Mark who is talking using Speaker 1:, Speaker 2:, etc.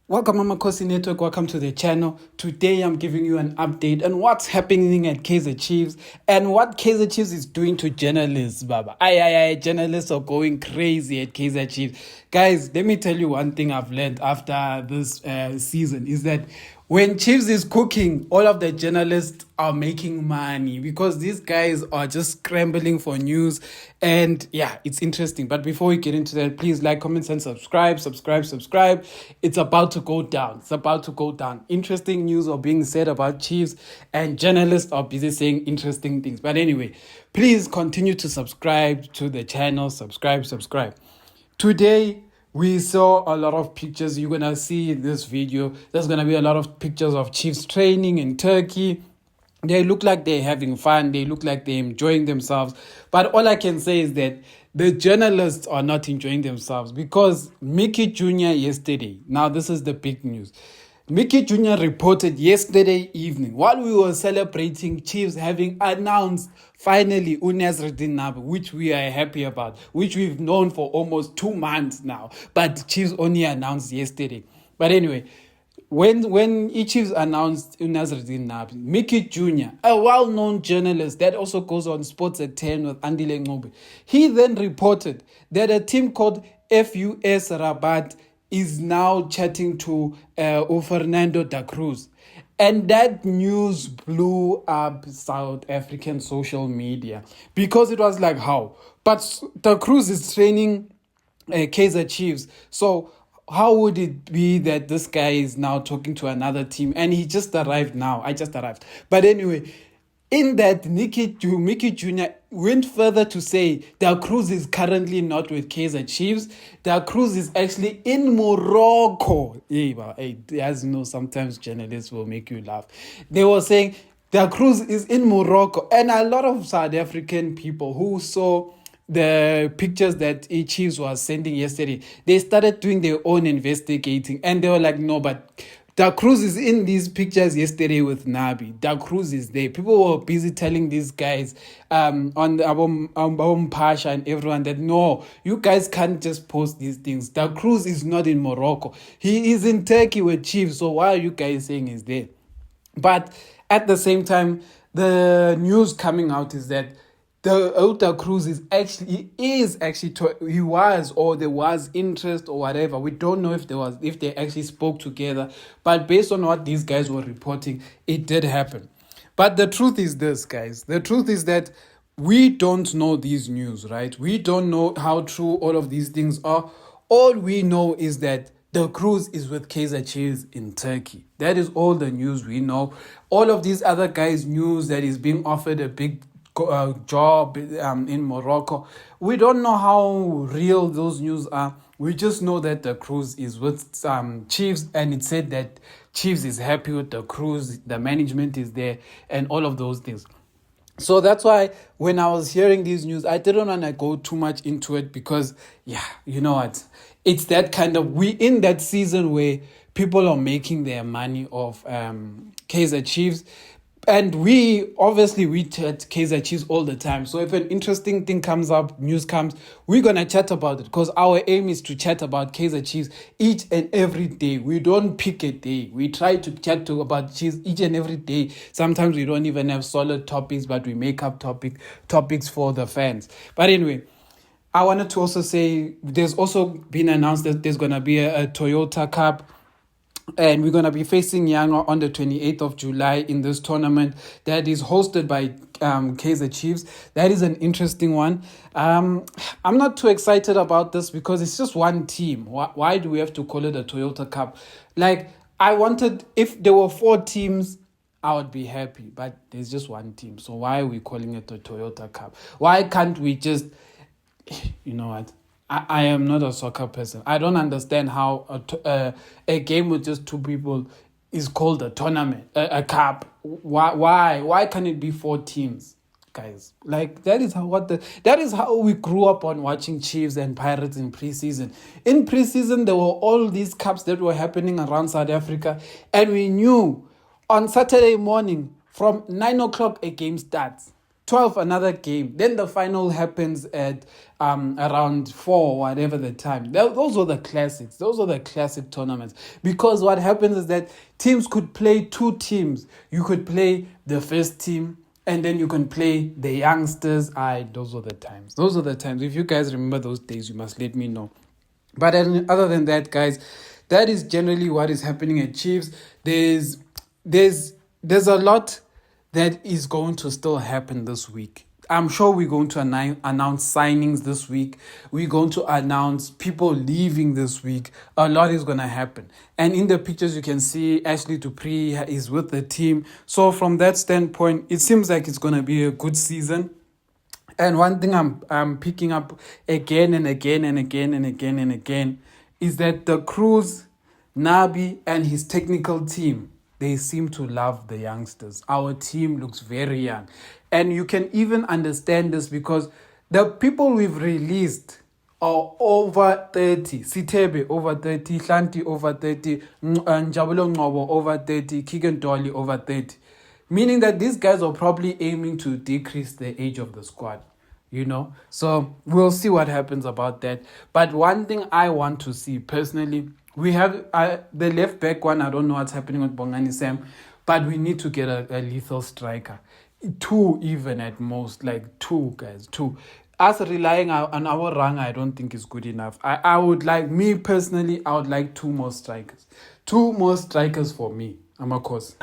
Speaker 1: Welcome, Amakhosi Network. Welcome to the channel. Today, I'm giving you an update on what's happening at Kaizer Chiefs and what Kaizer Chiefs is doing to journalists, Baba. Journalists are going crazy at Kaizer Chiefs. Guys, let me tell you one thing I've learned after this season is that when Chiefs is cooking, all of the journalists are making money because these guys are just scrambling for news. And yeah, it's interesting. But before we get into that, please like, comment, and subscribe. It's about to go down. Interesting news are being said about Chiefs, and journalists are busy saying interesting things. But anyway, please continue to subscribe to the channel. Subscribe. Today, we saw a lot of pictures. You're going to see in this video. There's going to be a lot of pictures of Chiefs training in Turkey. They look like they're having fun. They look like they're enjoying themselves. But all I can say is that the journalists are not enjoying themselves because Mickey Jr. yesterday, now this is the big news. Mickey Jr. reported yesterday evening while we were celebrating Chiefs having announced finally Nazruddin Nabis, which we are happy about, which we've known for almost 2 months now, but Chiefs only announced yesterday. But anyway, when Chiefs announced Nazruddin Nabis, Mickey Jr., a well-known journalist that also goes on Sports at 10 with Andile Ngobe, he then reported that a team called FUS Rabat is now chatting to Fernando da Cruz. And that news blew up South African social media because it was like, how? But da Cruz is training Kaizer Chiefs. So how would it be that this guy is now talking to another team? And he just arrived now. I just arrived. But anyway, in that, Mickey Jr. went further to say that Cruz is currently not with Kaizer Chiefs. That Cruz is actually in Morocco. As you know, sometimes journalists will make you laugh. They were saying that Cruz is in Morocco. And a lot of South African people who saw the pictures that Chiefs was sending yesterday, they started doing their own investigating. And they were like, no, but Da Cruz is in these pictures yesterday with Nabi. Da Cruz is there. People were busy telling these guys on Abom Pasha and everyone that no, you guys can't just post these things. Da Cruz is not in Morocco. He is in Turkey with Chiefs. So why are you guys saying he's there? But at the same time, the news coming out is that the Cruz there was interest or whatever. We don't know if they actually spoke together, but based on what these guys were reporting, it did happen. But the truth is this, guys. The truth is that we don't know these news, right? We don't know how true all of these things are. All we know is that the Cruz is with Kaizer Chiefs in Turkey. That is all the news we know. All of these other guys' news that is being offered a big job in Morocco. We don't know how real those news are. We just know that the Cruz is with Chiefs, and it said that Chiefs is happy with the Cruz, the management is there, and all of those things. So that's why when I was hearing these news, I didn't want to go too much into it because, yeah, you know what? It's that kind of, we in that season where people are making their money off Kaizer Chiefs. And we chat Kaizer Chiefs all the time. So if an interesting thing comes up, news comes, we're going to chat about it because our aim is to chat about Kaizer Chiefs each and every day. We don't pick a day. We try to chat about Chiefs each and every day. Sometimes we don't even have solid topics, but we make up topics for the fans. But anyway, I wanted to also say there's also been announced that there's going to be a Toyota Cup. And we're going to be facing Young on the 28th of July in this tournament that is hosted by Kaizer Chiefs. That is an interesting one. I'm not too excited about this because it's just one team. Why do we have to call it a Toyota Cup? Like, if there were 4 teams, I would be happy. But there's just one team. So why are we calling it a Toyota Cup? Why can't we just, you know what? I am not a soccer person. I don't understand how a game with just 2 people is called a tournament, a cup. Why can't it be 4 teams, guys? Like that is how we grew up on watching Chiefs and Pirates in preseason. In preseason, there were all these cups that were happening around South Africa, and we knew on Saturday morning from 9 o'clock a game starts. 12 another game. Then the final happens at around 4, whatever the time. Those are the classics. Those are the classic tournaments. Because what happens is that teams could play two teams. You could play the first team, and then you can play the youngsters. Those are the times. Those are the times. If you guys remember those days, you must let me know. But other than that, guys, that is generally what is happening at Chiefs. There's a lot that is going to still happen this week. I'm sure we're going to announce signings this week. We're going to announce people leaving this week. A lot is going to happen. And in the pictures, you can see Ashley Dupree is with the team. So from that standpoint, it seems like it's going to be a good season. And one thing I'm picking up again and again and again and again and again is that the Cruz, Nabis, and his technical team, they seem to love the youngsters. Our team looks very young. And you can even understand this because the people we've released are over 30. Sitebe over 30, Hlanti over 30, Njabulo Ngobo over 30, Keegan Dolly over 30. Meaning that these guys are probably aiming to decrease the age of the squad. So we'll see what happens about that. But one thing I want to see personally, we have the left back one. I don't know what's happening with Bongani Sam, but we need to get a lethal striker. 2 even at most, like 2 guys, 2. Us relying on our rang, I don't think is good enough. I would like, me personally, I would like 2 more strikers. 2 more strikers for me, Amakhosi.